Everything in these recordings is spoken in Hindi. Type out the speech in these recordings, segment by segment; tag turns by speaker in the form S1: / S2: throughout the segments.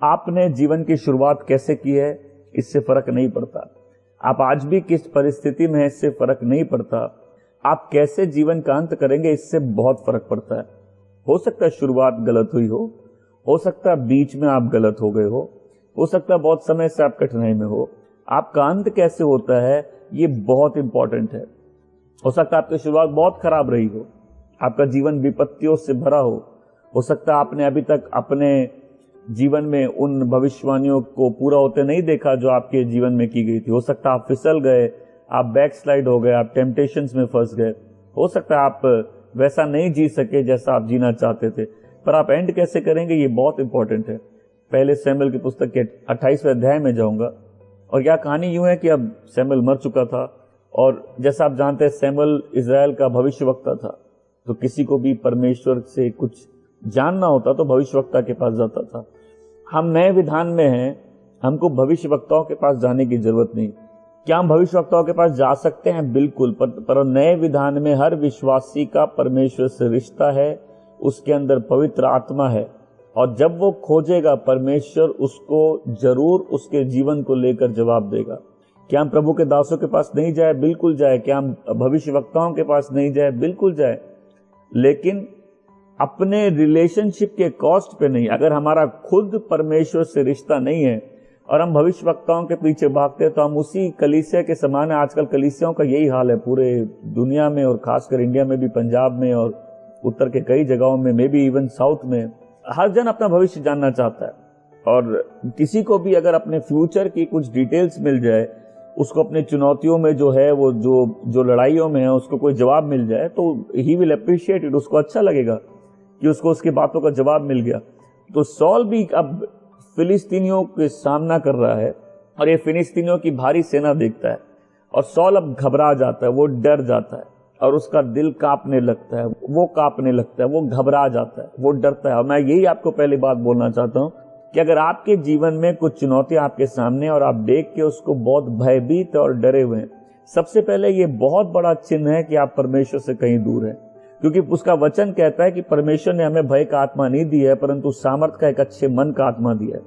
S1: आपने जीवन की शुरुआत कैसे की है इससे फर्क नहीं पड़ता। आप आज भी किस परिस्थिति में है इससे फर्क नहीं पड़ता। आप कैसे जीवन का अंत करेंगे इससे बहुत फर्क पड़ता है। हो सकता है शुरुआत गलत हुई हो सकता है बीच में आप गलत हो गए हो सकता है बहुत समय से आप कठिनाई में हो। आपका अंत कैसे होता है ये बहुत इंपॉर्टेंट है। हो सकता है आपकी शुरुआत बहुत खराब रही हो, आपका जीवन विपत्तियों से भरा हो सकता है आपने अभी तक अपने जीवन में उन भविष्यवाणियों को पूरा होते नहीं देखा जो आपके जीवन में की गई थी। हो सकता है आप फिसल गए, आप बैकस्लाइड हो गए, आप टेम्पटेशंस में फंस गए। हो सकता है आप वैसा नहीं जी सके जैसा आप जीना चाहते थे, पर आप एंड कैसे करेंगे ये बहुत इंपॉर्टेंट है। पहले सैमुएल की पुस्तक के 28वें अध्याय में जाऊंगा और यह कहानी यूं है कि अब सैमुएल मर चुका था और जैसा आप जानते हैं सैमुएल इजराइल का भविष्यवक्ता था, तो किसी को भी परमेश्वर से कुछ जानना होता तो भविष्यवक्ता के पास जाता था। हम नए विधान में हैं, हमको भविष्यवक्ताओं के पास जाने की जरूरत नहीं। क्या हम भविष्यवक्ताओं के पास जा सकते हैं? बिल्कुल, पर नए विधान में हर विश्वासी का परमेश्वर से रिश्ता है, उसके अंदर पवित्र आत्मा है और जब वो खोजेगा परमेश्वर उसको जरूर उसके जीवन को लेकर जवाब देगा। क्या हम प्रभु के दासों के पास नहीं जाए? बिल्कुल जाए। क्या हम भविष्यवक्ताओं के पास नहीं जाए? बिल्कुल जाए, लेकिन अपने रिलेशनशिप के कॉस्ट पे नहीं। अगर हमारा खुद परमेश्वर से रिश्ता नहीं है और हम भविष्यवक्ताओं के पीछे भागते हैं तो हम उसी कलीसिया के समान है। आजकल कलीसियाओं का यही हाल है पूरे दुनिया में और खासकर इंडिया में भी, पंजाब में और उत्तर के कई जगहों में, मे बी इवन साउथ में। हर जन अपना भविष्य जानना चाहता है और किसी को भी अगर अपने फ्यूचर की कुछ डिटेल्स मिल जाए, उसको अपने चुनौतियों में जो है वो जो लड़ाइयों में है उसको कोई जवाब मिल जाए तो ही विल अप्रिशिएट इट। उसको अच्छा लगेगा कि उसको उसकी बातों का जवाब मिल गया। तो सॉल भी अब फिलिस्तीनियों के सामना कर रहा है और ये फिलिस्तीनियों की भारी सेना देखता है और सॉल अब घबरा जाता है, वो डर जाता है और उसका दिल कांपने लगता है, वो कांपने लगता है, वो घबरा जाता है, वो डरता है। और मैं यही आपको पहली बात बोलना चाहता हूं कि अगर आपके जीवन में कुछ चुनौतियां आपके सामने और आप देख के उसको बहुत भयभीत और डरे हुए हैं, सबसे पहले ये बहुत बड़ा चिन्ह है कि आप परमेश्वर से कहीं दूर हैं, क्योंकि उसका वचन कहता है कि परमेश्वर ने हमें भय का आत्मा नहीं दी है परंतु सामर्थ का एक अच्छे मन का आत्मा दिया है।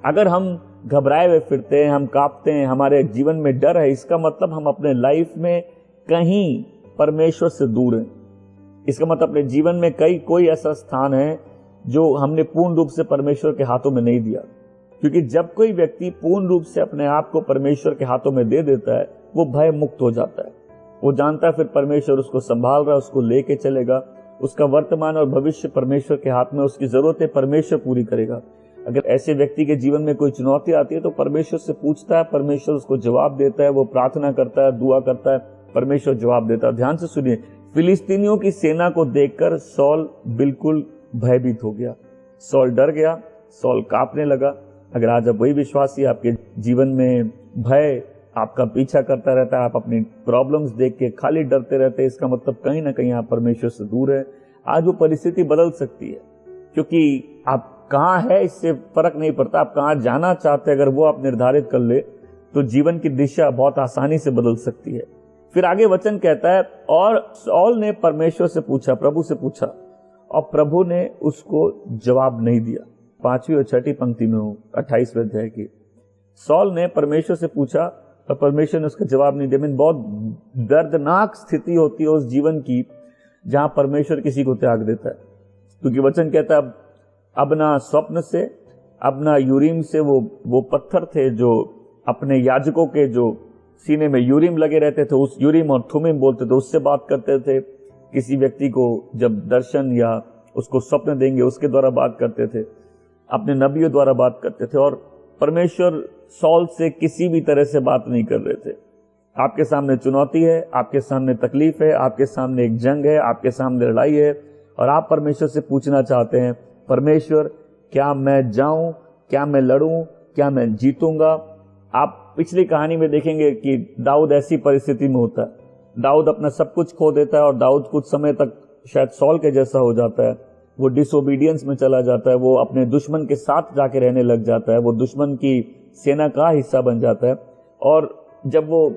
S1: अगर हम घबराए हुए फिरते हैं, हम कांपते हैं, हमारे जीवन में डर है, इसका मतलब हम अपने लाइफ में कहीं परमेश्वर से दूर हैं। इसका मतलब अपने जीवन में कोई ऐसा स्थान है जो हमने पूर्ण रूप से परमेश्वर के हाथों में नहीं दिया। क्योंकि जब कोई व्यक्ति पूर्ण रूप से अपने आप को परमेश्वर के हाथों में दे देता है वो भय मुक्त हो जाता है। वो जानता है फिर परमेश्वर उसको संभाल रहा है, उसको लेके चलेगा, उसका वर्तमान और भविष्य परमेश्वर के हाथ में, उसकी जरूरतें परमेश्वर पूरी करेगा। अगर ऐसे व्यक्ति के जीवन में कोई चुनौती आती है तो परमेश्वर से पूछता है, परमेश्वर उसको जवाब देता है, वो प्रार्थना करता है, दुआ करता है, परमेश्वर जवाब देता है। ध्यान से सुनिए, फिलिस्तीनियों की सेना को देखकर सॉल बिल्कुल भयभीत हो गया, सॉल डर गया, सॉल कांपने लगा। अगर आज आप वही विश्वासी, आपके जीवन में भय आपका पीछा करता रहता है, आप अपनी प्रॉब्लम्स देख के खाली डरते रहते हैं, इसका मतलब कहीं ना कहीं आप परमेश्वर से दूर है। आज वो परिस्थिति बदल सकती है, क्योंकि आप कहाँ है इससे फर्क नहीं पड़ता, आप कहाँ जाना चाहते हैं अगर वो आप निर्धारित कर ले तो जीवन की दिशा बहुत आसानी से बदल सकती है। फिर आगे वचन कहता है, और सॉल ने परमेश्वर से पूछा, प्रभु से पूछा, और प्रभु ने उसको जवाब नहीं दिया। 5वीं और 6ठी पंक्ति में 28वें अध्याय की, सॉल ने परमेश्वर से पूछा और परमेश्वर ने उसका जवाब नहीं दिया। मीन बहुत दर्दनाक स्थिति होती है उस जीवन की जहां परमेश्वर किसी को त्याग देता है। क्योंकि वचन कहता है अब ना स्वप्न से, अब ना यूरीम से, वो पत्थर थे जो अपने याजकों के जो सीने में यूरीम लगे रहते थे, उस यूरीम और थुमीम बोलते थे, उससे बात करते थे। किसी व्यक्ति को जब दर्शन या उसको स्वप्न देंगे उसके द्वारा बात करते थे, अपने नबियों द्वारा बात करते थे। और परमेश्वर सॉल से किसी भी तरह से बात नहीं कर रहे थे। आपके सामने चुनौती है, आपके सामने तकलीफ है, आपके सामने एक जंग है, आपके सामने लड़ाई है और आप परमेश्वर से पूछना चाहते हैं, परमेश्वर क्या मैं जाऊं, क्या मैं लड़ूं, क्या मैं जीतूंगा। आप पिछली कहानी में देखेंगे कि दाऊद ऐसी परिस्थिति में होता है। दाऊद अपना सब कुछ खो देता है और दाऊद कुछ समय तक शायद सॉल के जैसा हो जाता है। वो डिसोबीडियंस में चला जाता है, वो अपने दुश्मन के साथ जाके रहने लग जाता है, वो दुश्मन की सेना का हिस्सा बन जाता है। और जब वो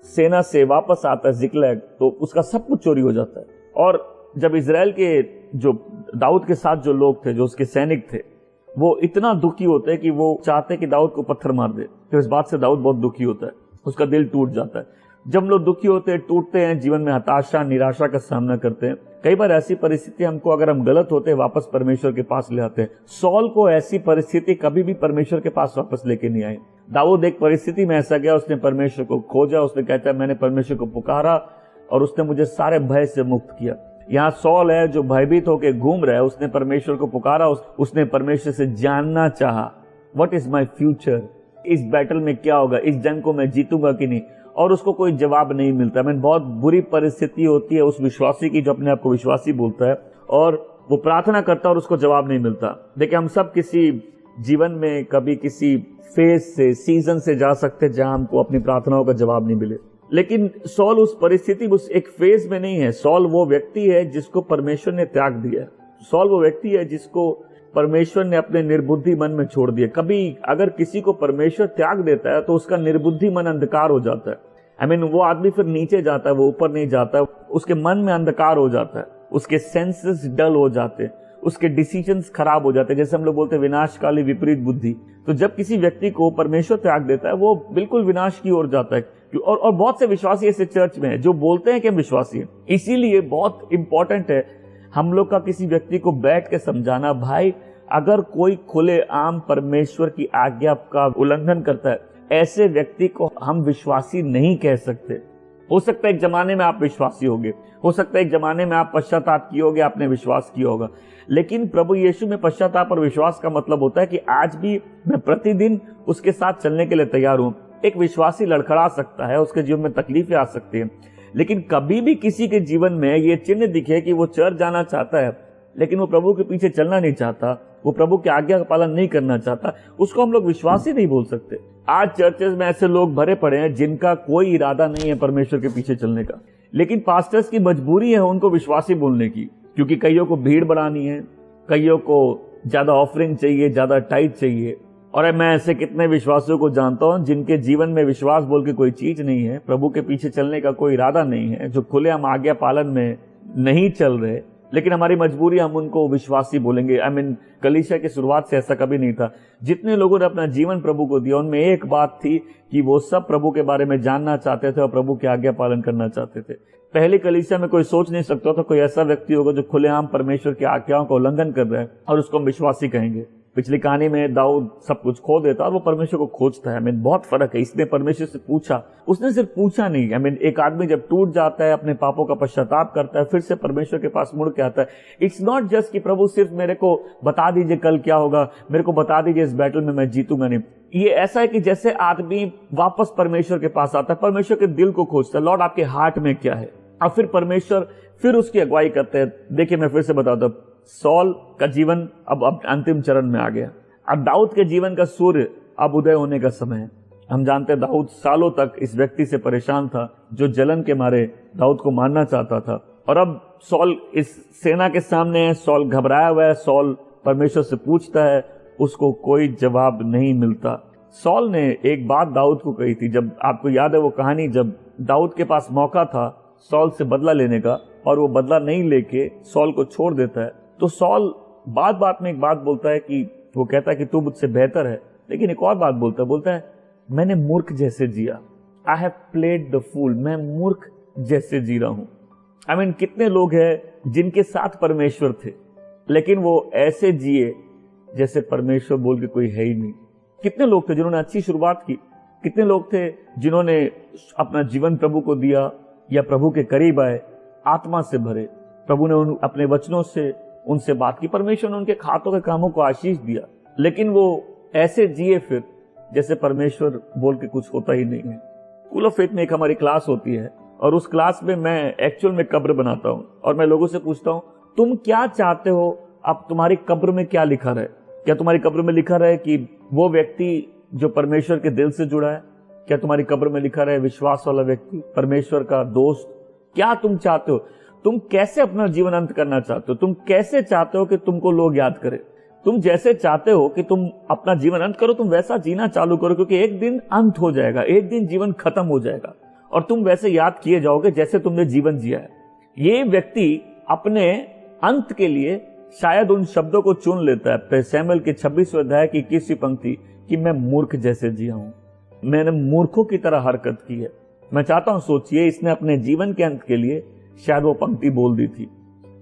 S1: सेना से वापस आता है जिक्लैग तो उसका सब कुछ चोरी हो जाता है। और जब इजराइल के जो दाऊद के साथ जो लोग थे, जो उसके सैनिक थे, वो इतना दुखी होते हैं कि वो चाहते कि दाऊद को पत्थर मार दे। तो इस बात से दाऊद बहुत दुखी होता है, उसका दिल टूट जाता है। जब हम लोग दुखी होते हैं, टूटते हैं, जीवन में हताशा निराशा का सामना करते हैं, कई बार ऐसी परिस्थिति हमको, अगर हम गलत होते हैं, वापस परमेश्वर के पास ले आते हैं। सॉल को ऐसी परिस्थिति कभी भी परमेश्वर के पास वापस लेके नहीं आई। दाऊद एक परिस्थिति में ऐसा गया, उसने परमेश्वर को खोजा, उसने कहता है मैंने परमेश्वर को पुकारा और उसने मुझे सारे भय से मुक्त किया। यहाँ सॉल है जो भयभीत होकर घूम रहा है, उसने परमेश्वर को पुकारा, उसने परमेश्वर से जानना चाहा, व्हाट इज माई फ्यूचर, इस बैटल में क्या होगा, इस जंग को मैं जीतूंगा कि नहीं, और उसको कोई जवाब नहीं मिलता। बहुत बुरी परिस्थिति होती है उस विश्वासी की जो अपने आप को विश्वासी बोलता है, और वो प्रार्थना करता है और उसको जवाब नहीं मिलता। देखिए, हम सब किसी जीवन में कभी किसी फेज से, सीजन से जा सकते हैं जहां हमको अपनी प्रार्थनाओं का जवाब नहीं मिले, लेकिन सॉल उस परिस्थिति, उस एक फेज में नहीं है। सॉल वो व्यक्ति है जिसको परमेश्वर ने त्याग दिया। सॉल वो व्यक्ति है जिसको परमेश्वर ने अपने निर्बुद्धि मन में छोड़ दिया। कभी अगर किसी को परमेश्वर त्याग देता है तो उसका निर्बुद्धि मन अंधकार हो जाता है। वो आदमी फिर नीचे जाता है, वो ऊपर नहीं जाता है, उसके मन में अंधकार हो जाता है, उसके सेंसेस डल हो जाते हैं, उसके डिसीजंस खराब हो जाते हैं। जैसे हम लोग बोलते हैं विनाशकाली विपरीत बुद्धि। तो जब किसी व्यक्ति को परमेश्वर त्याग देता है, वो बिल्कुल विनाश की ओर जाता है। और बहुत से विश्वासी ऐसे चर्च में है जो बोलते हैं कि हम विश्वासी हैं। इसीलिए बहुत इंपॉर्टेंट है हम लोग का किसी व्यक्ति को बैठ के समझाना, भाई अगर कोई खुले आम परमेश्वर की आज्ञा का उल्लंघन करता है, ऐसे व्यक्ति को हम विश्वासी नहीं कह सकते। हो सकता है एक जमाने में आप विश्वासी होगे, हो सकता है एक जमाने में आप पश्चाताप किए होगे, आपने विश्वास किया होगा, लेकिन प्रभु यीशु में पश्चाताप और विश्वास का मतलब होता है कि आज भी मैं प्रतिदिन उसके साथ चलने के लिए तैयार हूं। एक विश्वासी लड़खड़ा सकता है, उसके जीवन में तकलीफें आ सकती हैं, लेकिन कभी भी किसी के जीवन में ये चिन्ह दिखे कि वो चर्च जाना चाहता है लेकिन वो प्रभु के पीछे चलना नहीं चाहता, वो प्रभु की आज्ञा का पालन नहीं करना चाहता, उसको हम लोग विश्वासी नहीं बोल सकते। आज चर्चेस में ऐसे लोग भरे पड़े हैं जिनका कोई इरादा नहीं है परमेश्वर के पीछे चलने का, लेकिन पास्टर्स की मजबूरी है उनको विश्वासी बोलने की, क्योंकि कईयों को भीड़ बढ़ानी है, कईयों को ज्यादा ऑफरिंग चाहिए, ज्यादा टाइट चाहिए। और मैं ऐसे कितने विश्वासियों को जानता हूं जिनके जीवन में विश्वास बोल के कोई चीज नहीं है, प्रभु के पीछे चलने का कोई इरादा नहीं है, जो खुले हम आज्ञा पालन में नहीं चल रहे, लेकिन हमारी मजबूरी हम उनको विश्वासी बोलेंगे। कलीसिया की शुरुआत से ऐसा कभी नहीं था। जितने लोगों ने अपना जीवन प्रभु को दिया उनमें एक बात थी कि वो सब प्रभु के बारे में जानना चाहते थे और प्रभु की आज्ञा पालन करना चाहते थे। पहली कलीसिया में कोई सोच नहीं सकता था कोई ऐसा व्यक्ति होगा जो खुलेआम परमेश्वर की आज्ञाओं का उल्लंघन कर रहा है और उसको हम विश्वासी कहेंगे। पिछली कहानी में दाऊद सब कुछ खो देता और वो परमेश्वर को खोजता है। बहुत फर्क है। इसने परमेश्वर से पूछा, उसने सिर्फ पूछा नहीं। एक आदमी जब टूट जाता है, अपने पापों का पश्चाताप करता है, फिर से परमेश्वर के पास मुड़ के आता है। इट्स नॉट जस्ट कि प्रभु सिर्फ मेरे को बता दीजिए कल क्या होगा, मेरे को बता दीजिए इस बैटल में मैं जीतूंगा, नहीं। ये ऐसा है कि जैसे आदमी वापस परमेश्वर के पास आता है, परमेश्वर के दिल को खोजता है, लॉर्ड आपके हार्ट में क्या है, और फिर परमेश्वर फिर उसकी अगुवाई करते हैं। देखिए मैं फिर से बताता हूं, सॉल का जीवन अब अंतिम चरण में आ गया। अब दाऊद के जीवन का सूर्य अब उदय होने का समय है। हम जानते हैं दाऊद सालों तक इस व्यक्ति से परेशान था जो जलन के मारे दाऊद को मारना चाहता था, और अब सॉल इस सेना के सामने है। सॉल घबराया हुआ है, सॉल परमेश्वर से पूछता है, उसको कोई जवाब नहीं मिलता। सॉल ने एक बात दाऊद को कही थी, जब आपको याद है वो कहानी, जब दाऊद के पास मौका था सॉल से बदला लेने का और वो बदला नहीं लेके सॉल को छोड़ देता है, तो सॉल बात बात में एक बात बोलता है कि वो कहता है कि तू मुझसे बेहतर है, लेकिन एक और बात बोलता है मैंने मूर्ख जैसे जिया, I have played the fool, मैं मूर्ख जैसे जी रहा हूं। कितने लोग हैं जिनके साथ परमेश्वर थे लेकिन वो ऐसे जिए जैसे परमेश्वर बोल के कोई है ही नहीं। कितने लोग थे जिन्होंने अच्छी शुरुआत की, कितने लोग थे जिन्होंने अपना जीवन प्रभु को दिया या प्रभु के करीब आए, आत्मा से भरे, प्रभु ने अपने वचनों से उनसे बात की, परमेश्वर ने उनके हाथों के कामों को आशीष दिया, लेकिन वो ऐसे जिए फिर जैसे परमेश्वर बोल के कुछ होता ही नहीं है। स्कूल ऑफ फेथ में एक हमारी क्लास होती है और उस क्लास में मैं एक्चुअल में कब्र बनाता हूं और मैं लोगों से पूछता हूं तुम क्या चाहते हो, अब तुम्हारी कब्र में क्या लिखा रहे? क्या तुम्हारी कब्र में लिखा रहे कि वो व्यक्ति जो परमेश्वर के दिल से जुड़ा है? क्या तुम्हारी कब्र में लिखा रहे विश्वास वाला व्यक्ति, परमेश्वर का दोस्त? क्या तुम चाहते हो? तुम कैसे अपना जीवन अंत करना चाहते हो? तुम कैसे चाहते हो कि तुमको लोग याद करें? तुम जैसे चाहते हो कि तुम अपना जीवन अंत करो, तुम वैसा जीना चालू करो, क्योंकि एक दिन अंत हो जाएगा, एक दिन जीवन खत्म हो जाएगा और तुम वैसे याद किए जाओगे जैसे तुमने जीवन जिया है। ये व्यक्ति अपने अंत के लिए शायद उन शब्दों को चुन लेता है। शमूएल के 26वें अध्याय की 21वीं पंक्ति कि मैं मूर्ख जैसे जिया हूं, मैंने मूर्खों की तरह हरकत की है। मैं चाहता हूं सोचिए, इसने अपने जीवन के अंत के लिए शायद वो पंक्ति बोल दी थी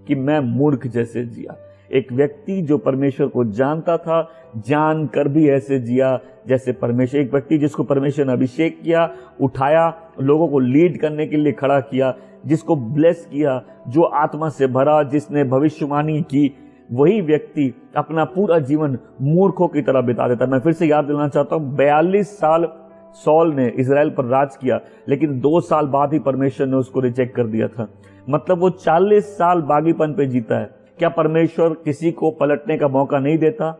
S1: कि मैं मूर्ख जैसे जिया। एक व्यक्ति जो परमेश्वर को जानता था, जानकर भी ऐसे जिया जैसे परमेश्वर। एक व्यक्ति जिसको परमेश्वर ने अभिषेक किया, उठाया, लोगों को लीड करने के लिए खड़ा किया, जिसको ब्लेस किया, जो आत्मा से भरा, जिसने भविष्यवाणी की, वही व्यक्ति अपना पूरा जीवन मूर्खों की तरह बिता देता। मैं फिर से याद दिलाना चाहता हूं, 42 साल सॉल ने इजराइल पर राज किया, लेकिन 2 साल बाद ही परमेश्वर ने उसको रिजेक्ट कर दिया था। मतलब वो 40 साल बागीपन पे जीता है। क्या परमेश्वर किसी को पलटने का मौका नहीं देता?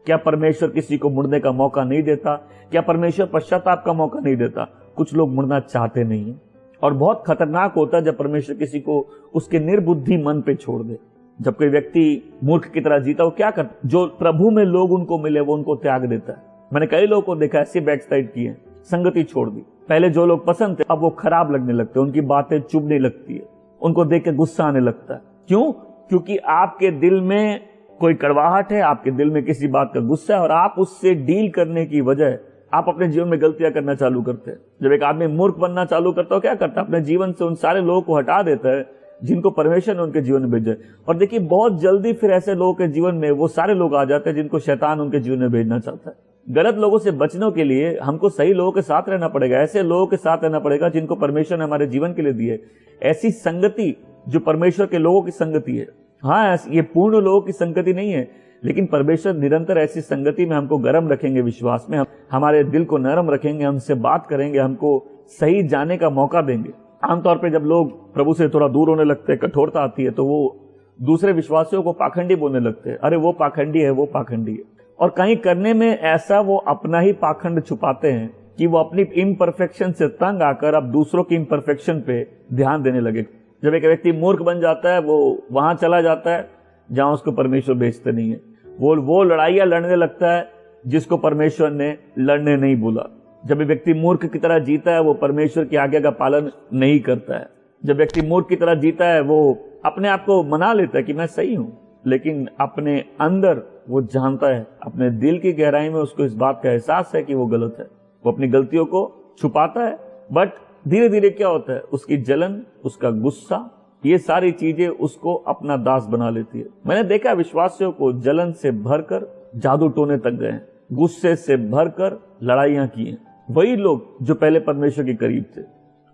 S1: क्या परमेश्वर किसी को मुड़ने का मौका नहीं देता? क्या परमेश्वर पश्चाताप का मौका नहीं देता? कुछ लोग मुड़ना चाहते नहीं है, और बहुत खतरनाक होता है जब परमेश्वर किसी को उसके निर्बुद्धि मन पे छोड़ दे। जब कोई व्यक्ति मूर्ख की तरह जीता, वो क्या करता? जो प्रभु में लोग उनको मिले वो उनको त्याग देता है। मैंने कई लोगों को देखा ऐसी बैकसाइड की है, संगति छोड़ दी। पहले जो लोग पसंद थे अब वो खराब लगने लगते, उनकी बातें चुभने लगती है, उनको देख के गुस्सा आने लगता है। क्यों? क्योंकि आपके दिल में कोई कड़वाहट है, आपके दिल में किसी बात का गुस्सा है, और आप उससे डील करने की वजह आप अपने जीवन में गलतियां करना चालू करते हैं। जब एक आदमी मूर्ख बनना चालू करता है, क्या करता है? अपने जीवन से उन सारे लोगों को हटा देता है जिनको परमेश्वर ने उनके जीवन में भेजा। और देखिए, बहुत जल्दी फिर ऐसे लोगों के जीवन में वो सारे लोग आ जाते हैं जिनको शैतान उनके जीवन में भेजना चाहता है। गलत लोगों से बचने के लिए हमको सही लोगों के साथ रहना पड़ेगा, ऐसे लोगों के साथ रहना पड़ेगा जिनको परमेश्वर ने हमारे जीवन के लिए दी है। ऐसी संगति जो परमेश्वर के लोगों की संगति है। हाँ, ये पूर्ण लोगों की संगति नहीं है, लेकिन परमेश्वर निरंतर ऐसी संगति में हमको गर्म रखेंगे, विश्वास में हमारे दिल को नरम रखेंगे, हमसे बात करेंगे, हमको सही जाने का मौका देंगे। आमतौर पे जब लोग प्रभु से थोड़ा दूर होने लगते हैं, कठोरता आती है, तो वो दूसरे विश्वासियों को पाखंडी बोलने लगते हैं। अरे वो पाखंडी है, वो पाखंडी है। और कहीं करने में ऐसा वो अपना ही पाखंड छुपाते हैं कि वो अपनी इम्परफेक्शन से तंग आकर अब दूसरों की इम्परफेक्शन पे ध्यान देने लगे। जब एक व्यक्ति मूर्ख बन जाता है, वो वहां चला जाता है जहां उसको परमेश्वर भेजते नहीं है। वो लड़ाइयां लड़ने लगता है जिसको परमेश्वर ने लड़ने नहीं बोला। जब व्यक्ति मूर्ख की तरह जीता है, वो परमेश्वर की आज्ञा का पालन नहीं करता है। जब व्यक्ति मूर्ख की तरह जीता है, वो अपने आप को मना लेता है कि मैं सही हूं, लेकिन अपने अंदर वो जानता है, अपने दिल की गहराई में उसको इस बात का एहसास है कि वो गलत है। वो अपनी गलतियों को छुपाता है, बट धीरे धीरे क्या होता है, उसकी जलन, उसका गुस्सा, ये सारी चीजें उसको अपना दास बना लेती है। मैंने देखा विश्वासियों को जलन से भरकर जादू टोने तक गए, गुस्से से भरकर लड़ाइयां की हैं। वही लोग जो पहले परमेश्वर के करीब थे।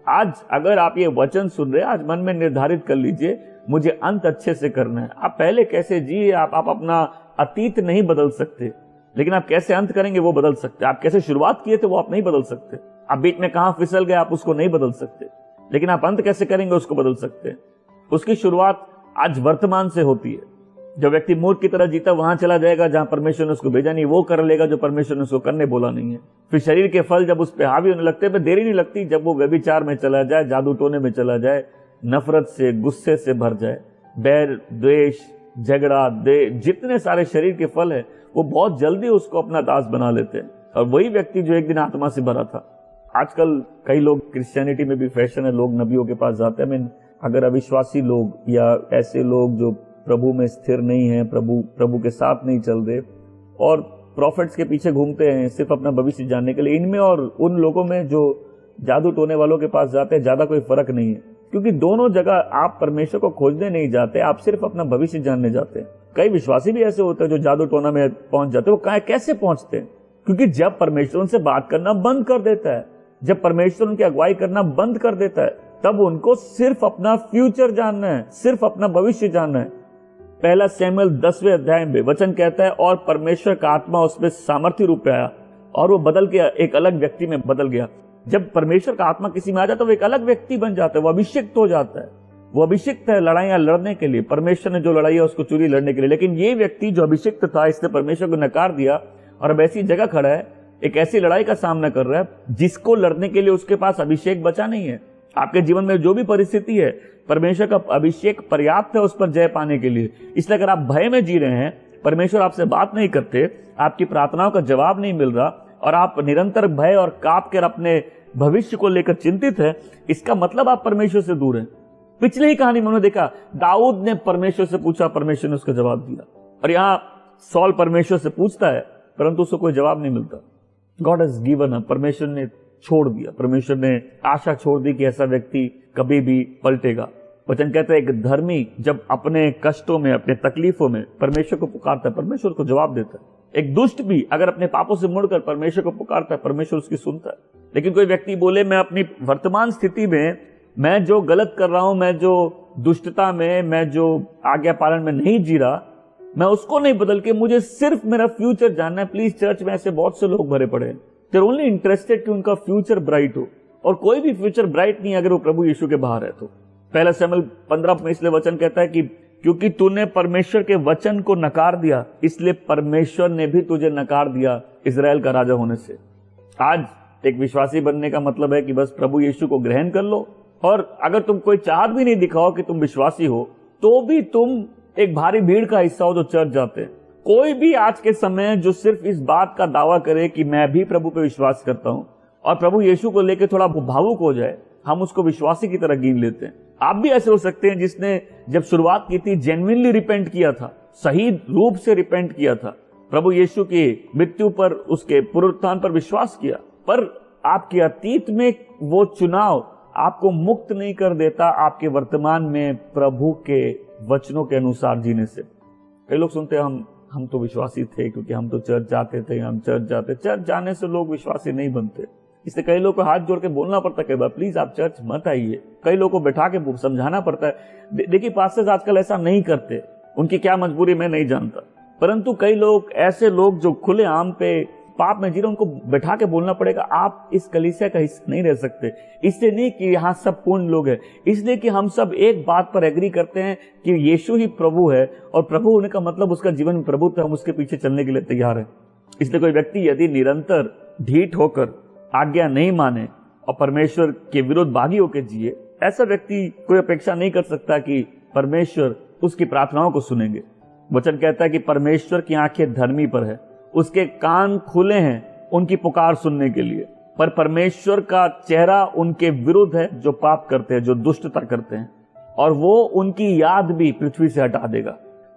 S1: आज अगर आप ये वचन सुन रहे हैं, आज मन में निर्धारित कर लीजिए मुझे अंत अच्छे से करना है। आप पहले कैसे जिए, आप अपना अतीत नहीं बदल सकते, लेकिन आप कैसे अंत करेंगे वो बदल सकते। आप कैसे शुरुआत किए थे वो आप नहीं बदल सकते। आप बीच में कहां फिसल गए आप उसको नहीं बदल सकते, लेकिन आप अंत कैसे करेंगे उसको बदल सकते हैं। उसकी शुरुआत आज वर्तमान से होती है। जब व्यक्ति मूर्ख की तरह जीता वहां चला जाएगा जहां परमेश्वर ने उसको भेजा नहीं, वो कर लेगा जो परमेश्वर ने उसको करने बोला नहीं है। फिर शरीर के फल जब उस पर हावी होने लगते हैं, देरी नहीं लगती, जब वो व्यभिचार में चला जाए, जादू टोने में चला जाए, नफरत से, गुस्से से भर जाए, बैर, द्वेष, झगड़ा, जितने सारे शरीर के फल है वो बहुत जल्दी उसको अपना दास बना लेते हैं। और वही व्यक्ति जो एक दिन आत्मा से भरा था। आजकल कई लोग, क्रिश्चियनिटी में भी फैशन है, लोग नबियों के पास जाते हैं। अगर अविश्वासी लोग या ऐसे लोग जो प्रभु में स्थिर नहीं है, प्रभु के साथ नहीं चल रहे और प्रॉफिट्स के पीछे घूमते हैं सिर्फ अपना भविष्य जानने के लिए, इनमें और उन लोगों में जो जादू टोने वालों के पास जाते हैं ज्यादा कोई फर्क नहीं है। क्योंकि दोनों जगह आप परमेश्वर को खोजने नहीं जाते, आप सिर्फ अपना भविष्य जानने जाते हैं। कई विश्वासी भी ऐसे होते हैं जो जादू टोना में पहुंच जाते हैं। वो कैसे पहुंचते हैं? क्योंकि जब परमेश्वर उनसे बात करना बंद कर देता है, जब परमेश्वर उनकी अगुवाई करना बंद कर देता है, तब उनको सिर्फ अपना फ्यूचर जानना है, सिर्फ अपना भविष्य जानना है। पहला शमूएल 10वें अध्याय में वचन कहता है, और परमेश्वर का आत्मा उसमें सामर्थ्य रूप में आया और वो बदल गया, एक अलग व्यक्ति में बदल गया। जब परमेश्वर का आत्मा किसी में आ जाता है वो एक अलग व्यक्ति बन जाता है, वो अभिषिक्त हो जाता है। वो अभिषिक्त है लड़ाइयां लड़ने के लिए, परमेश्वर ने जो लड़ाई है उसको चुनी लड़ने के लिए। लेकिन ये व्यक्ति जो अभिषिक्त था, इसने परमेश्वर को नकार दिया और अब ऐसी जगह खड़ा है, एक ऐसी लड़ाई का सामना कर रहा है जिसको लड़ने के लिए उसके पास अभिषेक बचा नहीं है। आपके जीवन में जो भी परिस्थिति है, परमेश्वर का अभिषेक पर्याप्त है उस पर जय पाने के लिए। इसलिए अगर आप भय में जी रहे हैं, परमेश्वर आपसे बात नहीं करते, आपकी प्रार्थनाओं का जवाब नहीं मिल रहा और आप निरंतर भय और कांप कर अपने भविष्य को लेकर चिंतित है, इसका मतलब आप परमेश्वर से दूर हैं। पिछले ही कहानी में उन्होंने देखा दाऊद ने परमेश्वर से पूछा, परमेश्वर ने उसका जवाब दिया। और यहां सॉल परमेश्वर से पूछता है परंतु उसको कोई जवाब नहीं मिलता। गॉड हैज गिवन अप, परमेश्वर ने छोड़ दिया, परमेश्वर ने आशा छोड़ दी कि ऐसा व्यक्ति कभी भी पलटेगा। वचन कहता है एक धर्मी जब अपने कष्टों में, अपने तकलीफों में परमेश्वर को पुकारता है, परमेश्वर को जवाब देता है। एक दुष्ट भी अगर अपने पापों से मुड़कर परमेश्वर को पुकारता है, परमेश्वर उसकी सुनता है। लेकिन कोई व्यक्ति बोले मैं अपनी वर्तमान स्थिति में, मैं जो गलत कर रहा हूं, मैं जो दुष्टता में, मैं जो आज्ञा पालन में नहीं जी रहा, मैं उसको नहीं बदल के मुझे सिर्फ मेरा फ्यूचर जानना है। प्लीज, चर्च में ऐसे बहुत से लोग भरे पड़े हैं, दे आर ओनली इंटरेस्टेड कि उनका फ्यूचर ब्राइट हो, और कोई भी फ्यूचर ब्राइट नहीं अगर वो प्रभु यीशु के बाहर है। तो पहला शमूएल 15 में इसलिए वचन कहता है कि क्योंकि तूने परमेश्वर के वचन को नकार दिया, इसलिए परमेश्वर ने भी तुझे नकार दिया इजराइल का राजा होने से। आज एक विश्वासी बनने का मतलब है कि बस प्रभु यीशु को ग्रहण कर लो, और अगर तुम कोई चाहत भी नहीं दिखाओ कि तुम विश्वासी हो, तो भी तुम एक भारी भीड़ का हिस्सा हो जो चर्च जाते हैं। कोई भी आज के समय जो सिर्फ इस बात का दावा करे कि मैं भी प्रभु पे विश्वास करता हूं और प्रभु यीशु को लेकर थोड़ा भावुक हो जाए, हम उसको विश्वासी की तरह गिन लेते हैं। आप भी ऐसे हो सकते हैं जिसने जब शुरुआत की थी जेन्युइनली रिपेंट किया था, सही रूप से रिपेंट किया था, प्रभु यीशु की मृत्यु पर, उसके पुनरुत्थान पर विश्वास किया, पर आपके अतीत में वो चुनाव आपको मुक्त नहीं कर देता आपके वर्तमान में प्रभु के वचनों के अनुसार जीने से। कई लोग सुनते हैं हम तो विश्वासी थे क्योंकि हम तो चर्च जाते थे, हम चर्च जाने से लोग विश्वासी नहीं बनते। इसलिए कई लोगों को हाथ जोड़ के बोलना पड़ता है कई बार, प्लीज आप चर्च मत आइए। कई लोगों को बैठा के समझाना पड़ता है। देखिए पास्टर्स आजकल ऐसा नहीं करते, उनकी क्या मजबूरी मैं नहीं जानता, परंतु कई लोग, ऐसे लोग जो खुले आम पे पाप में जी रहे, उनको बैठा के बोलना पड़ेगा आप इस कलीसिया का हिस्सा नहीं रह सकते। इसलिए नहीं कि यहाँ सब पूर्ण लोग हैं, इसलिए कि हम सब एक बात पर एग्री करते हैं कि यीशु ही प्रभु है, और प्रभु होने का मतलब उसका जीवन में प्रभुत्व है, हम उसके पीछे चलने के लिए तैयार हैं। इसलिए कोई व्यक्ति यदि निरंतर ढीठ होकर आज्ञा नहीं माने और परमेश्वर के विरुद्ध भागी होकर जिए, ऐसा व्यक्ति कोई अपेक्षा नहीं कर सकता कि परमेश्वर उसकी प्रार्थनाओं को सुनेंगे। वचन कहता है कि परमेश्वर की आंखें धर्मी पर है, उसके कान खुले हैं उनकी पुकार सुनने के लिए, पर परमेश्वर का चेहरा उनके विरुद्ध है जो पाप करते हैं, जो दुष्टता करते हैं, और वो उनकी याद भी पृथ्वी से हटा देगा।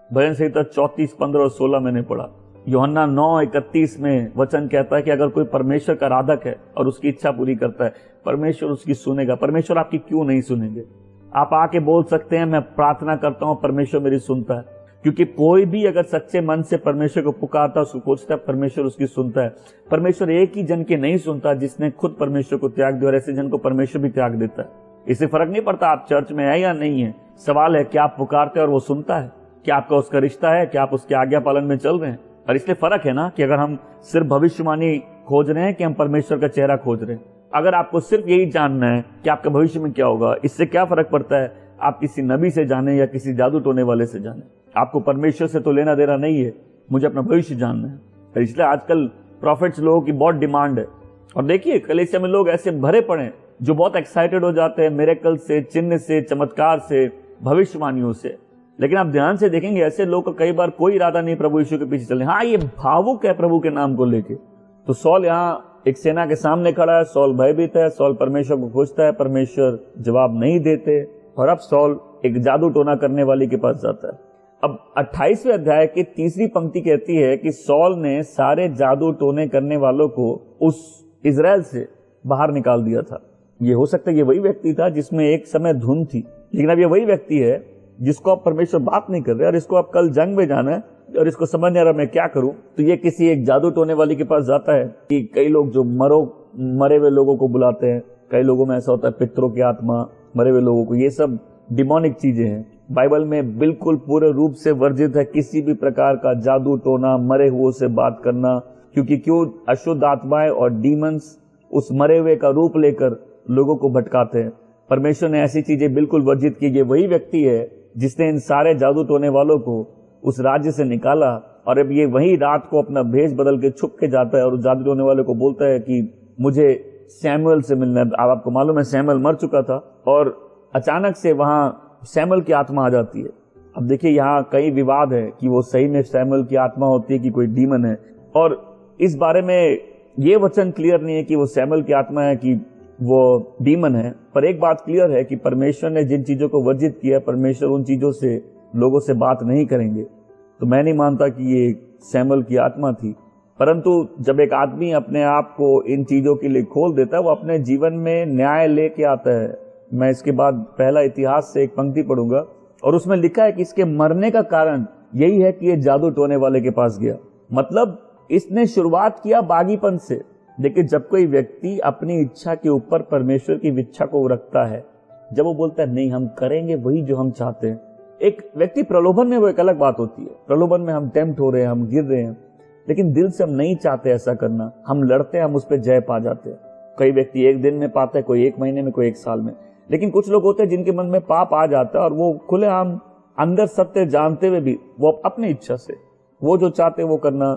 S1: भजन संहिता 34, 15 और 16 मैंने पढ़ा। यूहन्ना 9:31 में वचन कहता है कि अगर कोई परमेश्वर का आराधक है और उसकी इच्छा पूरी करता है, परमेश्वर उसकी सुनेगा। परमेश्वर आपकी क्यों नहीं सुनेंगे? आप आके बोल सकते हैं मैं प्रार्थना करता हूं, परमेश्वर मेरी सुनता है, क्योंकि कोई भी अगर सच्चे मन से परमेश्वर को पुकारता है, उसको खोजता है, परमेश्वर उसकी सुनता है। परमेश्वर एक ही जन के नहीं सुनता जिसने खुद परमेश्वर को त्याग दिया, और ऐसे जन को परमेश्वर भी त्याग देता है। इससे फर्क नहीं पड़ता आप चर्च में है या नहीं है, सवाल है क्या आप पुकारते हैं और वो सुनता है, क्या आपका उसका रिश्ता है, क्या आप उसके आज्ञा पालन में चल रहे हैं। और इसलिए फर्क है ना कि अगर हम सिर्फ भविष्यवाणी खोज रहे हैं कि हम परमेश्वर का चेहरा खोज रहे हैं। अगर आपको सिर्फ यही जानना है कि आपका भविष्य में क्या होगा, इससे क्या फर्क पड़ता है आप किसी नबी से जाने या किसी जादू टोने वाले से जाने। आपको परमेश्वर से तो लेना देना नहीं है, मुझे अपना भविष्य जानना है। इसलिए आजकल प्रॉफिट्स लोगों की बहुत डिमांड है, और देखिए कलीसिया में लोग ऐसे भरे पड़े हैं जो बहुत एक्साइटेड हो जाते हैं मिरेकल से, चिन्ह से, चमत्कार से, भविष्यवाणियों से। लेकिन आप ध्यान से देखेंगे ऐसे लोग का कई बार कोई इरादा नहीं प्रभु यीशु के पीछे चलने। हाँ, ये भावुक है प्रभु के नाम को लेके। तो सॉल यहाँ एक सेना के सामने खड़ा है, सॉल भयभीत है, सॉल परमेश्वर को खोजता है, परमेश्वर जवाब नहीं देते, और अब सॉल एक जादू टोना करने वाली के पास जाता है। अब 28वें अध्याय की तीसरी पंक्ति कहती है कि सॉल ने सारे जादू टोने करने वालों को उस इजराइल से बाहर निकाल दिया था। ये हो सकता है ये वही व्यक्ति था जिसमें एक समय धुन थी, लेकिन अब ये वही व्यक्ति है जिसको आप परमेश्वर बात नहीं कर रहे, और इसको आप कल जंग में जाना है और इसको समझ नहीं आ रहा मैं क्या करूं। तो ये किसी एक जादू टोने वाली के पास जाता है कि कई लोग जो मरे हुए लोगों को बुलाते हैं, कई लोगों में ऐसा होता है पितरों की आत्मा, मरे हुए लोगों को, ये सब डिमोनिक चीजें हैं। बाइबल में बिल्कुल पूरे रूप से वर्जित है किसी भी प्रकार का जादू टोना, मरे हुओं से बात करना, क्योंकि क्यों अशुद्ध आत्माएं और डीमंस उस मरे हुए का रूप लेकर लोगों को भटकाते हैं। परमेश्वर ने ऐसी चीजें बिल्कुल वर्जित की। ये वही व्यक्ति है जिसने इन सारे जादू टोने वालों को उस राज्य से निकाला, और अब ये वही रात को अपना भेष बदल के छुप के जाता है और जादू टोने वाले को बोलता है कि मुझे सैमुअल से मिलना है। अब आपको मालूम है सैमुअल मर चुका था, और अचानक से वहां सैमुअल की आत्मा आ जाती है। अब देखिए यहाँ कई विवाद है कि वो सही में सैमुअल की आत्मा होती है कि कोई डीमन है, और इस बारे में ये वचन क्लियर नहीं है कि वो सैमुअल की आत्मा है कि वो डीमन है। पर एक बात क्लियर है कि परमेश्वर ने जिन चीजों को वर्जित किया, परमेश्वर उन चीजों से लोगों से बात नहीं करेंगे। तो मैं नहीं मानता कि ये सैमुअल की आत्मा थी, परंतु जब एक आदमी अपने आप को इन चीजों के लिए खोल देता है, वो अपने जीवन में न्याय लेके आता है। मैं इसके बाद पहला इतिहास से एक पंक्ति पढ़ूंगा और उसमें लिखा है कि इसके मरने का कारण यही है कि ये जादू टोने वाले के पास गया। मतलब इसने शुरुआत किया बागीपन से, लेकिन जब कोई व्यक्ति अपनी इच्छा के ऊपर परमेश्वर की इच्छा को रखता है, जब वो बोलता है नहीं हम करेंगे वही जो हम चाहते हैं। एक व्यक्ति प्रलोभन में, वो एक अलग बात होती है। प्रलोभन में हम टेम्प्ट हो रहे हैं, हम गिर रहे हैं, लेकिन दिल से हम नहीं चाहते ऐसा करना, हम लड़ते हैं, हम उस पर जय पा जाते हैं। कई व्यक्ति एक दिन में पाते हैं, कोई एक महीने में, कोई एक साल में। लेकिन कुछ लोग होते हैं जिनके मन में पाप आ जाता है और वो खुलेआम अंदर सत्य जानते हुए भी वो अपनी इच्छा से वो जो चाहते हैं वो करना।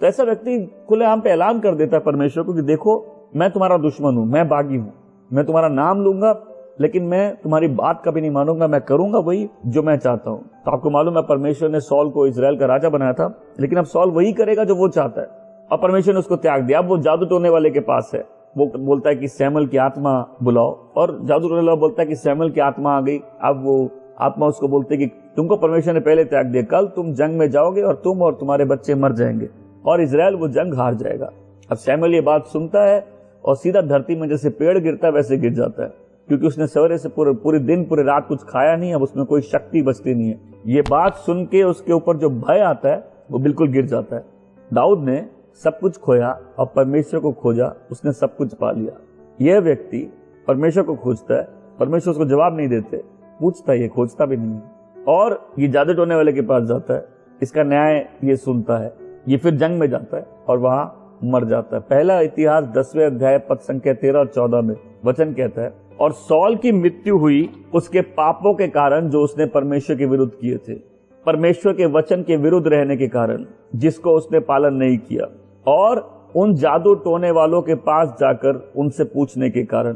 S1: तो ऐसा व्यक्ति खुलेआम पे ऐलान कर देता है परमेश्वर को कि देखो मैं तुम्हारा दुश्मन हूं, मैं बागी हूं, मैं तुम्हारा नाम लूंगा लेकिन मैं तुम्हारी बात कभी नहीं मानूंगा, मैं करूंगा वही जो मैं चाहता हूं। तो आपको मालूम है परमेश्वर ने सॉल को इजराइल का राजा बनाया था, लेकिन अब सॉल वही करेगा जो वो चाहता है और परमेश्वर ने उसको त्याग दिया। अब वो जादू टोने वाले के पास है, वो बोलता है कि सैमुअल की आत्मा बुलाओ, और जादू टोने वाला बोलता है कि सैमुअल की आत्मा आ गई। अब वो आत्मा उसको बोलते कि तुमको परमेश्वर ने पहले त्याग दिया, कल तुम जंग में जाओगे और तुम और तुम्हारे बच्चे मर जाएंगे और इजराइल वो जंग हार जाएगा। अब सैमुअल ये बात सुनता है और सीधा धरती में जैसे पेड़ गिरता है वैसे गिर जाता है, क्योंकि उसने सवेरे से पूरे दिन पूरे रात कुछ खाया नहीं, अब उसमें कोई शक्ति बचती नहीं है। ये बात सुन के उसके ऊपर जो भय आता है वो बिल्कुल गिर जाता है। दाऊद ने सब कुछ खोया और परमेश्वर को खोजा, उसने सब कुछ पा लिया। यह व्यक्ति परमेश्वर को खोजता है, परमेश्वर उसको जवाब नहीं देते, पूछता है, ये खोजता भी नहीं है, और ये जादू टोने वाले के पास जाता है, इसका न्याय ये सुनता है, ये फिर जंग में जाता है और वहां मर जाता है। पहला इतिहास 10वें अध्याय पद संख्या 13 और 14 में वचन कहता है, और सॉल की मृत्यु हुई उसके पापों के कारण जो उसने परमेश्वर के विरुद्ध किए थे, परमेश्वर के वचन के विरुद्ध रहने के कारण जिसको उसने पालन नहीं किया, और उन जादू टोने वालों के पास जाकर उनसे पूछने के कारण,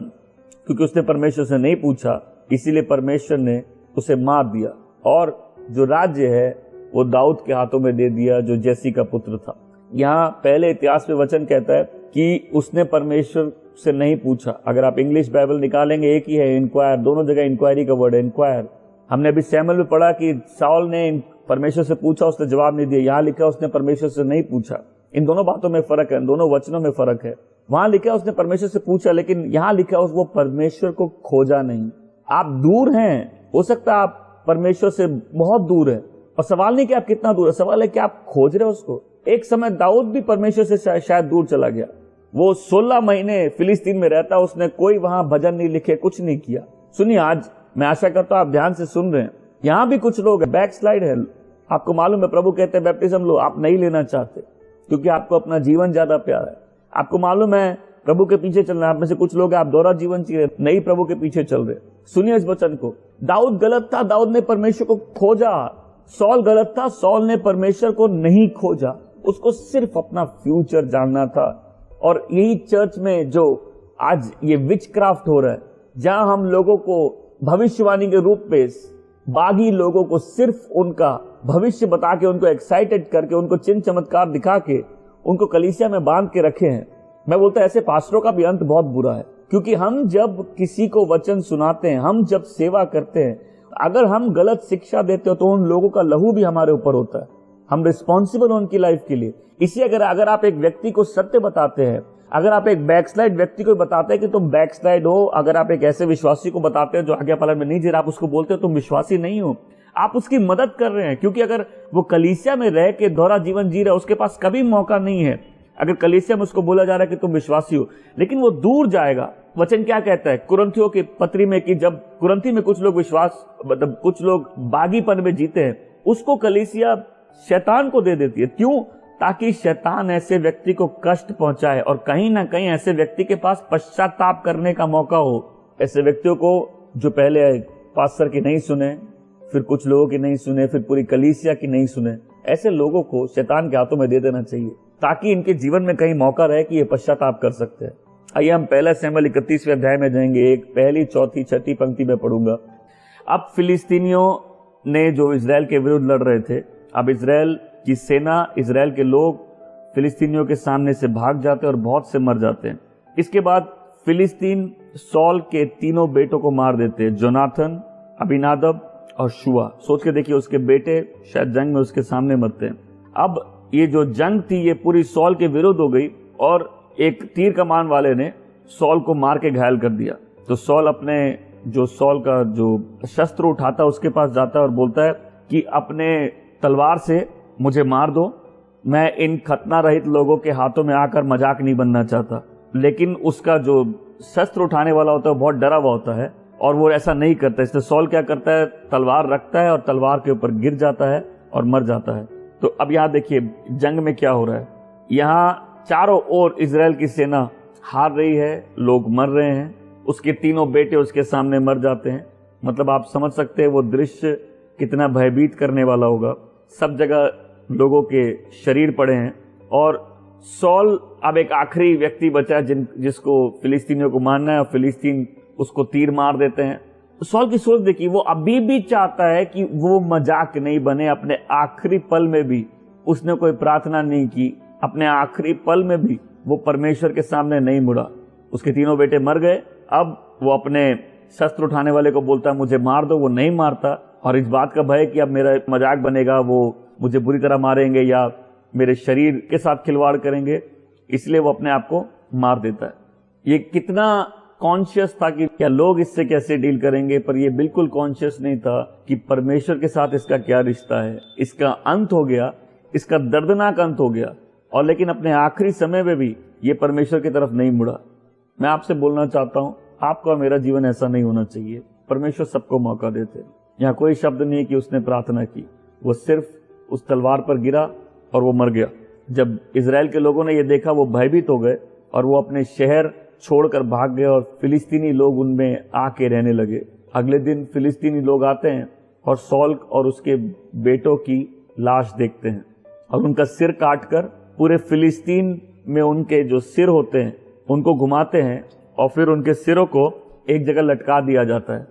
S1: क्योंकि उसने परमेश्वर से नहीं पूछा इसीलिए परमेश्वर ने उसे मार दिया और जो राज्य है वो दाऊद के हाथों में दे दिया जो जैसी का पुत्र था। यहाँ पहले इतिहास में वचन कहता है कि उसने परमेश्वर से नहीं पूछा। अगर आप इंग्लिश बाइबल निकालेंगे एक ही है, इंक्वायर, दोनों जगह इंक्वायरी का वर्ड है, इंक्वायर। हमने अभी सैमुअल में पढ़ा कि साउल ने परमेश्वर से पूछा, उसने जवाब नहीं दिया। यहाँ लिखा उसने परमेश्वर से नहीं पूछा। इन दोनों बातों में फर्क है, दोनों वचनों में फर्क है। वहां लिखा उसने परमेश्वर से पूछा, लेकिन यहाँ लिखा वो परमेश्वर को खोजा नहीं। आप दूर हैं, हो सकता है आप परमेश्वर से बहुत दूर है, और सवाल नहीं कि आप कितना दूर है, सवाल है कि आप खोज रहे हो उसको। एक समय दाऊद भी परमेश्वर से शायद दूर चला गया। वो 16 महीने फिलिस्तीन में रहता, उसने कोई वहां भजन नहीं लिखे, कुछ नहीं किया। सुनिए, आज मैं आशा करता हूं आप ध्यान से सुन रहे हैं। यहां भी कुछ लोग बैक स्लाइड है। आपको मालूम है प्रभु कहते हैं बैप्टिज्म लो, आप नहीं लेना चाहते क्योंकि आपको अपना जीवन ज्यादा प्यारा है। आपको मालूम है प्रभु के पीछे चलना है। आप में से कुछ लोग आप दोहरा जीवन जी रहे, नहीं प्रभु के पीछे चल रहे। सुनिए इस वचन को, दाऊद गलत था, दाऊद ने परमेश्वर को खोजा। सॉल गलत था, सॉल ने परमेश्वर को नहीं खोजा। उसको सिर्फ अपना फ्यूचर जानना था। और यही चर्च में जो आज ये विचक्राफ्ट हो रहा है, जहां हम लोगों को भविष्यवाणी के रूप में बागी लोगों को सिर्फ उनका भविष्य बता के, उनको एक्साइटेड करके, उनको चिन्ह चमत्कार दिखा के उनको कलीसिया में बांध के रखे हैं। मैं बोलता ऐसे पास्टरों का भी अंत बहुत बुरा है, क्योंकि हम जब किसी को वचन सुनाते हैं, हम जब सेवा करते हैं, अगर हम गलत शिक्षा देते हो तो उन लोगों का लहू भी हमारे ऊपर होता है। हम रिस्पॉन्सिबल उनकी लाइफ के लिए। इसी अगर आप एक व्यक्ति को सत्य बताते हैं, अगर आप एक बैकस्लाइड व्यक्ति को बताते हैं कि तुम बैकस्लाइड हो, अगर आप एक ऐसे विश्वासी को बताते हैं जो आज्ञा पालन में नहीं जी रहा, आप उसको बोलते हो तुम विश्वासी नहीं हो, आप उसकी मदद कर रहे हैं। क्योंकि अगर वो कलीसिया में रह के दोहरा जीवन जी रहा है, उसके पास कभी मौका नहीं है। अगर कलीसिया में उसको बोला जा रहा है कि तुम विश्वासी हो, लेकिन वो दूर जाएगा। वचन क्या कहता है कुरिन्थियों की पत्री में कि जब कुरिन्थी में कुछ लोग विश्वास, मतलब कुछ लोग बागीपन में जीते हैं, उसको कलीसिया शैतान को दे देती है। क्यों? ताकि शैतान ऐसे व्यक्ति को कष्ट पहुंचाए और कहीं ना कहीं ऐसे व्यक्ति के पास पश्चाताप करने का मौका हो। ऐसे व्यक्तियों को जो पहले पास्टर की नहीं सुने, फिर कुछ लोगों की नहीं सुने, फिर पूरी कलीसिया की नहीं सुने, ऐसे लोगों को शैतान के हाथों में दे देना चाहिए ताकि इनके जीवन में कहीं मौका रहे कि ये पश्चाताप कर सकते हैं। आइए हम पहला सैमुएल 31वें अध्याय में जाएंगे। एक पहली, चौथी, छठी पंक्ति में पढ़ूंगा। अब फिलिस्तीनियों ने जो इजराइल के विरुद्ध लड़ रहे थे, अब इजराइल की सेना, इजराइल के लोग फिलिस्तीनियों के सामने से भाग जाते और बहुत से मर जाते हैं। इसके बाद फिलिस्तीन सॉल के तीनों बेटों को मार देते हैं, जोनाथन, अबीनादब और शुआ। सोच के देखिए, उसके बेटे शायद जंग में उसके सामने मरते हैं। अब ये जो जंग थी ये पूरी सॉल के विरुद्ध हो गई और एक तीर कमान वाले ने सॉल को मार के घायल कर दिया। तो सॉल सॉल का जो शस्त्र उठाता है उसके पास जाता है और बोलता है कि अपने तलवार से मुझे मार दो, मैं इन खतना रहित लोगों के हाथों में आकर मजाक नहीं बनना चाहता। लेकिन उसका जो शस्त्र उठाने वाला होता है वो बहुत डरा हुआ होता है और वो ऐसा नहीं करता। इसलिए सॉल क्या करता है, तलवार रखता है और तलवार के ऊपर गिर जाता है और मर जाता है। तो अब यहाँ देखिए जंग में क्या हो रहा है। यहाँ चारों ओर इजराइल की सेना हार रही है, लोग मर रहे हैं, उसके तीनों बेटे उसके सामने मर जाते हैं। मतलब आप समझ सकते हैं वो दृश्य कितना भयभीत करने वाला होगा। सब जगह लोगों के शरीर पड़े हैं और सॉल अब एक आखिरी व्यक्ति बचा है जिसको फिलिस्तीनियों को मारना है और फिलिस्तीन उसको तीर मार देते हैं। सॉल की सोच देखिए, वो अभी भी चाहता है कि वो मजाक नहीं बने। अपने आखिरी पल में भी उसने कोई प्रार्थना नहीं की, अपने आखिरी पल में भी वो परमेश्वर के सामने नहीं मुड़ा। उसके तीनों बेटे मर गए। अब वो अपने शस्त्र उठाने वाले को बोलता है मुझे मार दो, वो नहीं मारता और इस बात का भय कि अब मेरा मजाक बनेगा, वो मुझे बुरी तरह मारेंगे या मेरे शरीर के साथ खिलवाड़ करेंगे, इसलिए वो अपने आप को मार देता है। ये कितना कॉन्शियस था कि क्या लोग इससे कैसे डील करेंगे, पर ये बिल्कुल कॉन्शियस नहीं था कि परमेश्वर के साथ इसका क्या रिश्ता है। इसका अंत हो गया, इसका दर्दनाक अंत हो गया और लेकिन अपने आखिरी समय में भी ये परमेश्वर की तरफ नहीं मुड़ा। मैं आपसे बोलना चाहता हूं, आपका और मेरा जीवन ऐसा नहीं होना चाहिए। परमेश्वर सबको मौका देते। यहाँ कोई शब्द नहीं है कि उसने प्रार्थना की, वो सिर्फ उस तलवार पर गिरा और वो मर गया। जब इजराइल के लोगों ने ये देखा वो भयभीत हो गए और वो अपने शहर छोड़कर भाग गए और फिलिस्तीनी लोग उनमें आके रहने लगे। अगले दिन फिलिस्तीनी लोग आते हैं और सॉल और उसके बेटों की लाश देखते हैं और उनका सिर काटकर पूरे फिलिस्तीन में उनके जो सिर होते हैं उनको घुमाते हैं और फिर उनके सिरों को एक जगह लटका दिया जाता है।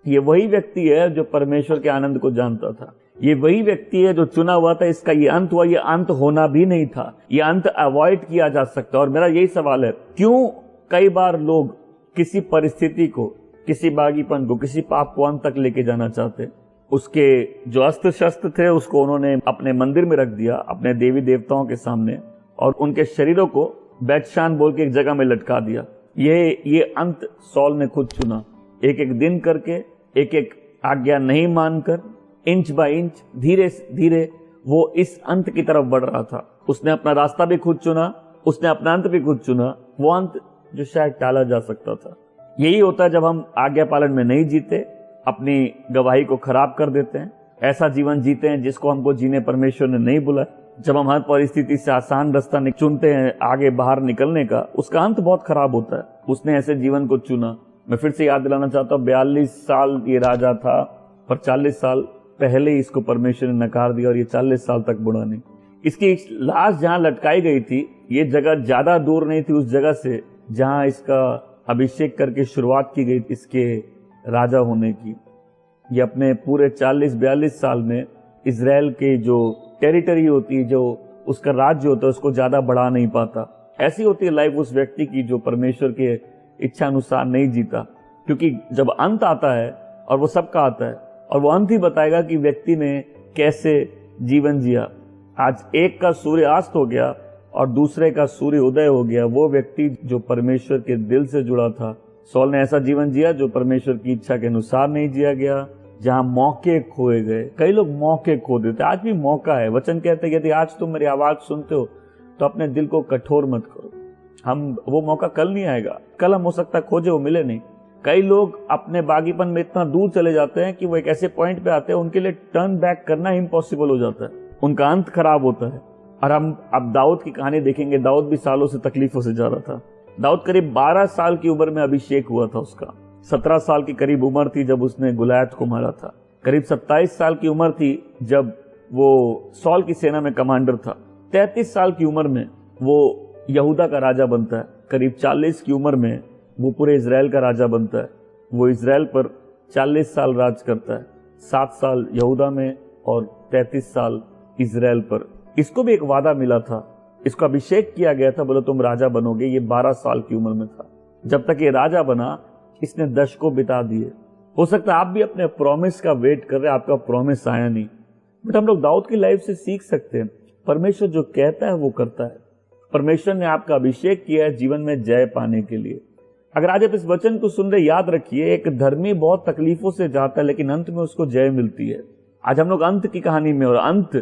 S1: ये वही व्यक्ति है जो परमेश्वर के आनंद को जानता था। ये वही व्यक्ति है जो चुना हुआ था। इसका ये अंत हुआ, ये अंत होना भी नहीं था, ये अंत अवॉइड किया जा सकता। और मेरा यही सवाल है, क्यों कई बार लोग किसी परिस्थिति को, किसी बागीपन को, किसी पाप को अंत तक लेके जाना चाहते। उसके जो अस्त्र शस्त्र थे उसको उन्होंने अपने मंदिर में रख दिया, अपने देवी देवताओं के सामने, और उनके शरीरों को बैतशान बोल के एक जगह में लटका दिया। ये अंत सॉल ने खुद चुना। एक एक दिन करके, एक एक आज्ञा नहीं मानकर, इंच बाय इंच, धीरे धीरे वो इस अंत की तरफ बढ़ रहा था। उसने अपना रास्ता भी खुद चुना, उसने अपना अंत भी खुद चुना, वो अंत जो शायद टाला जा सकता था। यही होता है जब हम आज्ञा पालन में नहीं जीते, अपनी गवाही को खराब कर देते हैं, ऐसा जीवन जीते हैं जिसको हमको जीने परमेश्वर ने नहीं बुलाया। जब हम हर परिस्थिति से आसान रास्ता चुनते हैं आगे बाहर निकलने का, उसका अंत बहुत खराब होता है। उसने ऐसे जीवन को चुना। मैं फिर से याद दिलाना चाहता हूँ, 42 साल ये राजा था, पर 40 साल पहले ही इसको परमेश्वर ने नकार दिया और ये 40 साल तक बुढ़ा नहीं। इसकी लाश जहाँ लटकाई गई थी, ये जगह ज्यादा दूर नहीं थी उस जगह से जहाँ इसका अभिषेक करके शुरुआत की गई इसके राजा होने की। ये अपने पूरे 40-42 साल में इजराइल के जो टेरिटरी होती है, जो उसका राज्य होता है, उसको ज्यादा बढ़ा नहीं पाता। ऐसी होती है लाइफ उस व्यक्ति की जो परमेश्वर के इच्छा अनुसार नहीं जीता। क्योंकि जब अंत आता है, और वो सबका आता है, और वो अंत ही बताएगा कि व्यक्ति ने कैसे जीवन जिया। आज एक का सूर्य अस्त हो गया और दूसरे का सूर्य उदय हो गया। वो व्यक्ति जो परमेश्वर के दिल से जुड़ा था, सॉल ने ऐसा जीवन जिया जो परमेश्वर की इच्छा के अनुसार नहीं जिया गया, जहां मौके खोए गए। कई लोग मौके खो देते। आज भी मौका है। वचन कहते हैं यदि आज तुम मेरी आवाज सुनते हो तो अपने दिल को कठोर मत करो। वो मौका कल नहीं आएगा। कल हम हो सकता है खोजे, वो मिले नहीं। कई लोग अपने बागीपन में इतना दूर चले जाते हैं कि वो एक ऐसे पॉइंट पे आते हैं उनके लिए टर्न बैक करना इम्पॉसिबल हो जाता है, उनका अंत खराब होता है। और हम अब दाऊद की कहानी देखेंगे। दाऊद भी सालों से तकलीफों से जा रहा था। दाऊद करीब 12 साल की उम्र में अभिषेक हुआ था उसका। 17 साल की करीब उम्र थी जब उसने गुलायत को मारा था। करीब 27 साल की उम्र थी जब वो सॉल की सेना में कमांडर था। 33 साल की उम्र में वो यहूदा का राजा बनता है। करीब 40 की उम्र में वो पूरे इजराइल का राजा बनता है। वो इजराइल पर 40 साल राज करता है, 7 साल यहूदा में और 33 साल इजराइल पर। इसको भी एक वादा मिला था, इसको अभिषेक किया गया था, बोले तुम राजा बनोगे। ये 12 साल की उम्र में था। जब तक ये राजा बना इसने दशकों बिता दिए। हो सकता है आप भी अपने प्रॉमिस का वेट कर रहे हैं, आपका प्रॉमिस आया नहीं। बट हम लोग दाऊद की लाइफ से सीख सकते हैं, परमेश्वर जो कहता है वो करता है। परमेश्वर ने आपका अभिषेक किया है जीवन में जय पाने के लिए। अगर आज आप इस वचन को सुन रहे, याद रखिए, एक धर्मी बहुत तकलीफों से जाता है लेकिन अंत में उसको जय मिलती है। आज हम लोग अंत की कहानी में, और अंत,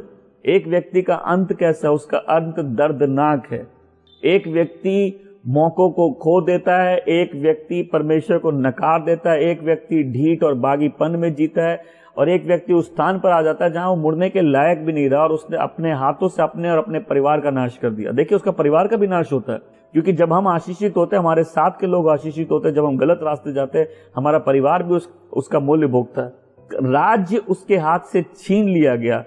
S1: एक व्यक्ति का अंत कैसा है, उसका अंत दर्दनाक है। एक व्यक्ति मौकों को खो देता है, एक व्यक्ति परमेश्वर को नकार देता है, एक व्यक्ति ढीठ और बागीपन में जीता है, और एक व्यक्ति उस स्थान पर आ जाता है जहां वो मुड़ने के लायक भी नहीं रहा और उसने अपने हाथों से अपने और अपने परिवार का नाश कर दिया। देखिए, उसका परिवार का भी नाश होता है, क्योंकि जब हम आशीषित होते हैं, हमारे साथ के लोग आशीषित होते हैं। जब हम गलत रास्ते जाते हैं, हमारा परिवार भी उसका मूल्य भोगता है। राज्य उसके हाथ से छीन लिया गया,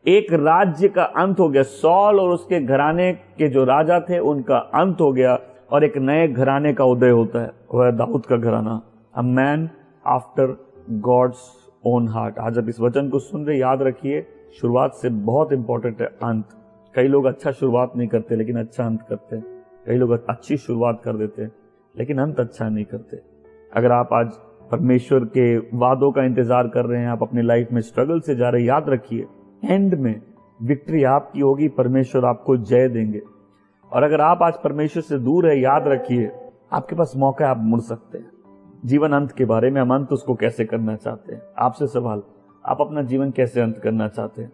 S1: एक राज्य का अंत हो गया। सॉल और उसके घराने के जो राजा थे उनका अंत हो गया और एक नए घराने का उदय होता है, वह है दाऊद का घराना। A man after God's own heart. आज अब इस वचन को सुन रहे, याद रखिए, शुरुआत से बहुत इंपॉर्टेंट है अंत। कई लोग अच्छा शुरुआत नहीं करते लेकिन अच्छा अंत करते हैं। कई लोग अच्छी शुरुआत कर देते हैं लेकिन अंत अच्छा नहीं करते। अगर आप आज परमेश्वर के वादों का इंतजार कर रहे हैं, आप अपनी लाइफ में स्ट्रगल से जा रहे हैं, याद रखिए, एंड में विक्ट्री आपकी होगी, परमेश्वर आपको जय देंगे। और अगर आप आज परमेश्वर से दूर है, याद रखिए, आपके पास मौका है, आप मुड़ सकते हैं। जीवन अंत के बारे में, हम अंत उसको कैसे करना चाहते हैं? आपसे सवाल, आप अपना जीवन कैसे अंत करना चाहते हैं?